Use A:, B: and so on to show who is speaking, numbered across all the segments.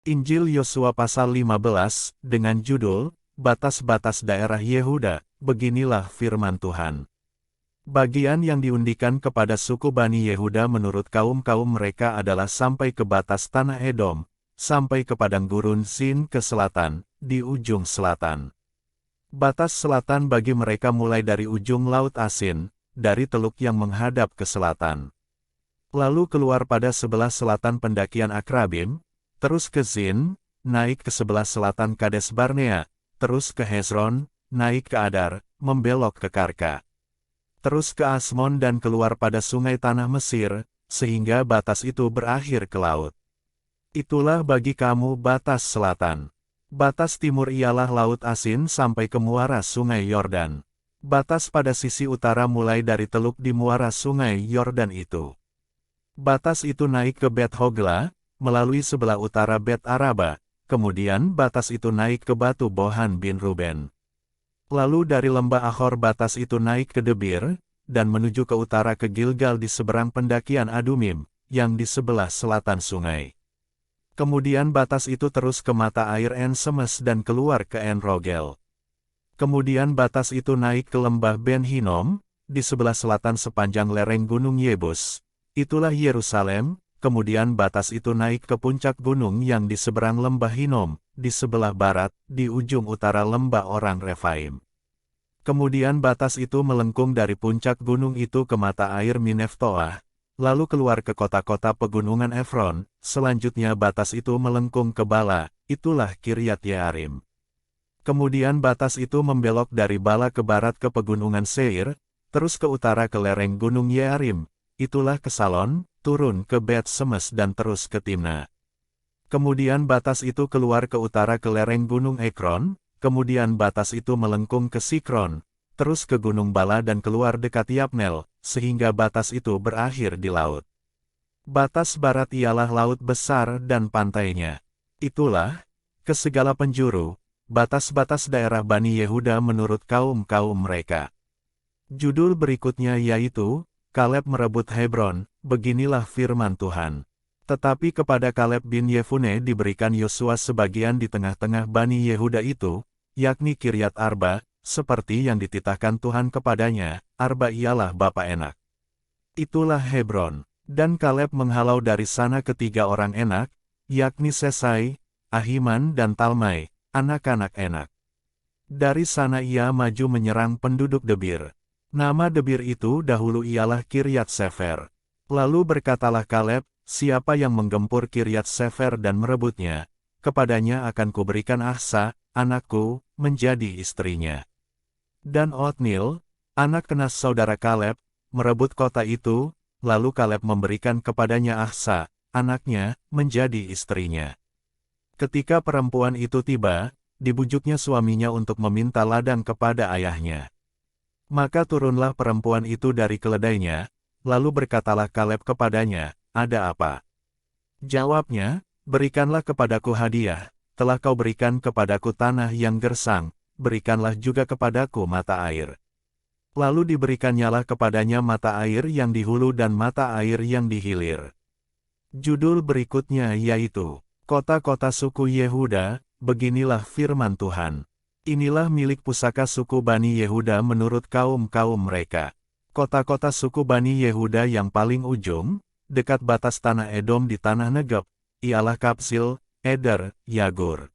A: Injil Yosua pasal 15, dengan judul, Batas-batas daerah Yehuda, beginilah firman Tuhan. Bagian yang diundikan kepada suku Bani Yehuda menurut kaum-kaum mereka adalah sampai ke batas tanah Edom, sampai ke padang gurun Zin ke selatan, di ujung selatan. Batas selatan bagi mereka mulai dari ujung Laut Asin, dari teluk yang menghadap ke selatan. Lalu keluar pada sebelah selatan pendakian Akrabim, terus ke Zin, naik ke sebelah selatan Kades Barnea, terus ke Hezron, naik ke Adar, membelok ke Karka. Terus ke Asmon dan keluar pada sungai tanah Mesir, sehingga batas itu berakhir ke laut. Itulah bagi kamu batas selatan. Batas timur ialah Laut Asin sampai ke muara sungai Yordan. Batas pada sisi utara mulai dari teluk di muara sungai Yordan itu. Batas itu naik ke Bet Hogla, melalui sebelah utara Bet Araba, kemudian batas itu naik ke batu Bohan bin Ruben. Lalu dari lembah Ahor batas itu naik ke Debir, dan menuju ke utara ke Gilgal di seberang pendakian Adumim, yang di sebelah selatan sungai. Kemudian batas itu terus ke mata air En Semes dan keluar ke En Rogel. Kemudian batas itu naik ke lembah Ben Hinom, di sebelah selatan sepanjang lereng gunung Yebus. Itulah Yerusalem. Kemudian batas itu naik ke puncak gunung yang di seberang lembah Hinom, di sebelah barat, di ujung utara lembah orang Refaim. Kemudian batas itu melengkung dari puncak gunung itu ke mata air Mineftoah, lalu keluar ke kota-kota pegunungan Efron, selanjutnya batas itu melengkung ke Bala, itulah Kiryat Yearim. Kemudian batas itu membelok dari Bala ke barat ke pegunungan Seir, terus ke utara ke lereng gunung Yearim, itulah Kesalon, turun ke Bet Semes dan terus ke Timna. Kemudian batas itu keluar ke utara ke lereng gunung Ekron, kemudian batas itu melengkung ke Sikron, terus ke gunung Bala dan keluar dekat Yapnel, sehingga batas itu berakhir di laut. Batas barat ialah laut besar dan pantainya. Itulah, ke segala penjuru, batas-batas daerah Bani Yehuda menurut kaum-kaum mereka. Judul berikutnya yaitu, Kaleb merebut Hebron, beginilah firman Tuhan. Tetapi kepada Kaleb bin Yefune diberikan Yosua sebagian di tengah-tengah Bani Yehuda itu, yakni Kiryat Arba, seperti yang dititahkan Tuhan kepadanya. Arba ialah bapa Enak. Itulah Hebron. Dan Kaleb menghalau dari sana ketiga orang Enak, yakni Sesai, Ahiman dan Talmai, anak-anak Enak. Dari sana ia maju menyerang penduduk Debir. Nama Debir itu dahulu ialah Kiryat Sefer. Lalu berkatalah Kaleb, siapa yang menggempur Kiryat Sefer dan merebutnya, kepadanya akan kuberikan Ahsa, anakku, menjadi istrinya. Dan Otnil, anak Kenas saudara Kaleb, merebut kota itu, lalu Kaleb memberikan kepadanya Ahsa, anaknya, menjadi istrinya. Ketika perempuan itu tiba, dibujuknya suaminya untuk meminta ladang kepada ayahnya. Maka turunlah perempuan itu dari keledainya, lalu berkatalah Kaleb kepadanya, ada apa? Jawabnya, berikanlah kepadaku hadiah, telah kau berikan kepadaku tanah yang gersang, berikanlah juga kepadaku mata air. Lalu diberikannyalah kepadanya mata air yang di hulu dan mata air yang di hilir. Judul berikutnya yaitu, Kota-kota suku Yehuda, beginilah firman Tuhan. Inilah milik pusaka suku Bani Yehuda menurut kaum-kaum mereka. Kota-kota suku Bani Yehuda yang paling ujung, dekat batas tanah Edom di tanah Negeb, ialah Kapsil, Eder, Yagur,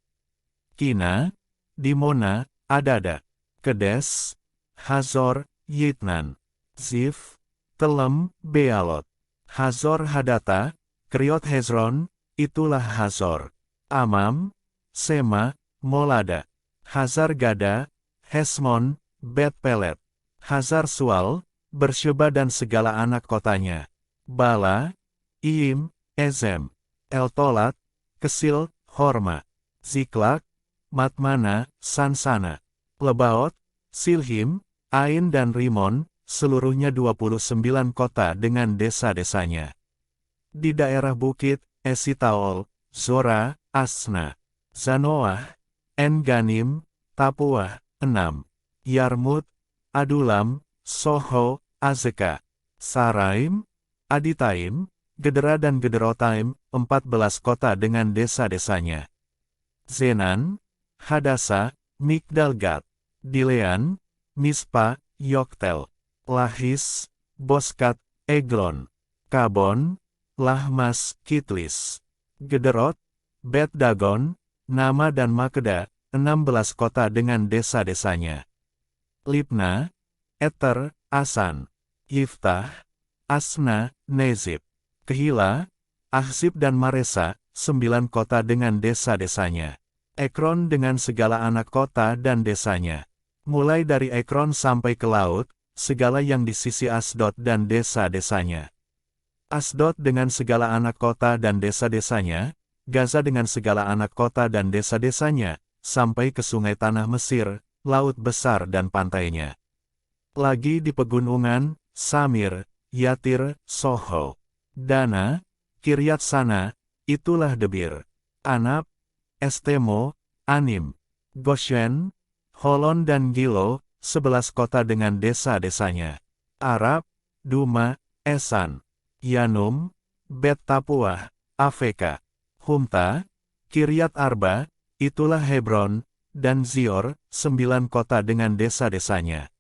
A: Kina, Dimona, Adada, Kedes, Hazor, Yitnan, Zif, Telem, Bealot, Hazor Hadata, Kriot Hezron, itulah Hazor, Amam, Sema, Molada, Hazar Gada, Hesmon, Bet Pelet, Hazar Sual, Bersheba dan segala anak kotanya, Bala, Iim, Ezem, Eltolat, Kesil, Horma, Ziklak, Matmana, Sansana, Lebaot, Silhim, Ain dan Rimon, seluruhnya 29 kota dengan desa-desanya. Di daerah bukit, Esitaol, Zora, Asna, Zanoah, En-Ganim, Tapua, 6, Yarmut, Adulam, Soho, Azeka, Saraim, Aditaim, Gedera dan Gederotaim, 14 kota dengan desa-desanya. Zenan, Hadasa, Migdal-gad, Dilean, Mispa, Yoktel, Lahis, Boskat, Eglon, Kabon, Lahmas, Kitlis, Gederot, Bet-dagon, Nama dan Makeda, 16 kota dengan desa-desanya. Libna, Eter, Asan, Yiftah, Asna, Nezib, Kehila, Ahzib dan Maresa, 9 kota dengan desa-desanya. Ekron dengan segala anak kota dan desanya. Mulai dari Ekron sampai ke laut, segala yang di sisi Asdod dan desa-desanya. Asdod dengan segala anak kota dan desa-desanya, Gaza dengan segala anak kota dan desa-desanya, sampai ke sungai tanah Mesir, laut besar dan pantainya. Lagi di pegunungan, Samir, Yatir, Soho, Dana, Kiryat Sana, itulah Debir, Anab, Estemo, Anim, Goshen, Holon dan Gilo, 11 kota dengan desa-desanya. Arab, Duma, Esan, Yanum, Bet Tapuah, Afeka, Humta, Kiryat Arba, itulah Hebron, dan Zior, 9 kota dengan desa-desanya.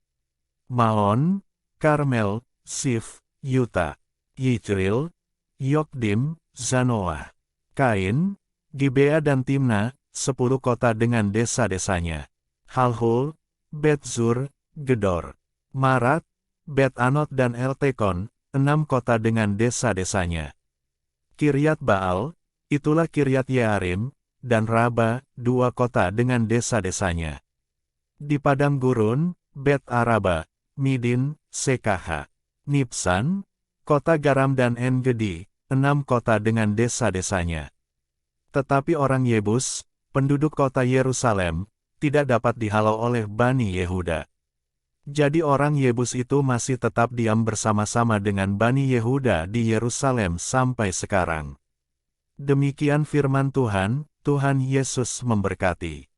A: Maon, Karmel, Sif, Yuta, Yithril, Yokdim, Zanoah, Kain, Gibea dan Timna, 10 kota dengan desa-desanya. Halhul, Bet-zur, Gedor, Marat, Bet-anot dan Eltekon, 6 kota dengan desa-desanya. Kiryat Baal, itulah Kiryat Yearim, dan Raba, 2 kota dengan desa-desanya. Di padang gurun, Bet-araba, Midin, Sekaha, Nipsan, kota garam dan En-gedi, 6 kota dengan desa-desanya. Tetapi orang Yebus, penduduk kota Yerusalem, tidak dapat dihalau oleh Bani Yehuda. Jadi orang Yebus itu masih tetap diam bersama-sama dengan Bani Yehuda di Yerusalem sampai sekarang. Demikian firman Tuhan, Tuhan Yesus memberkati.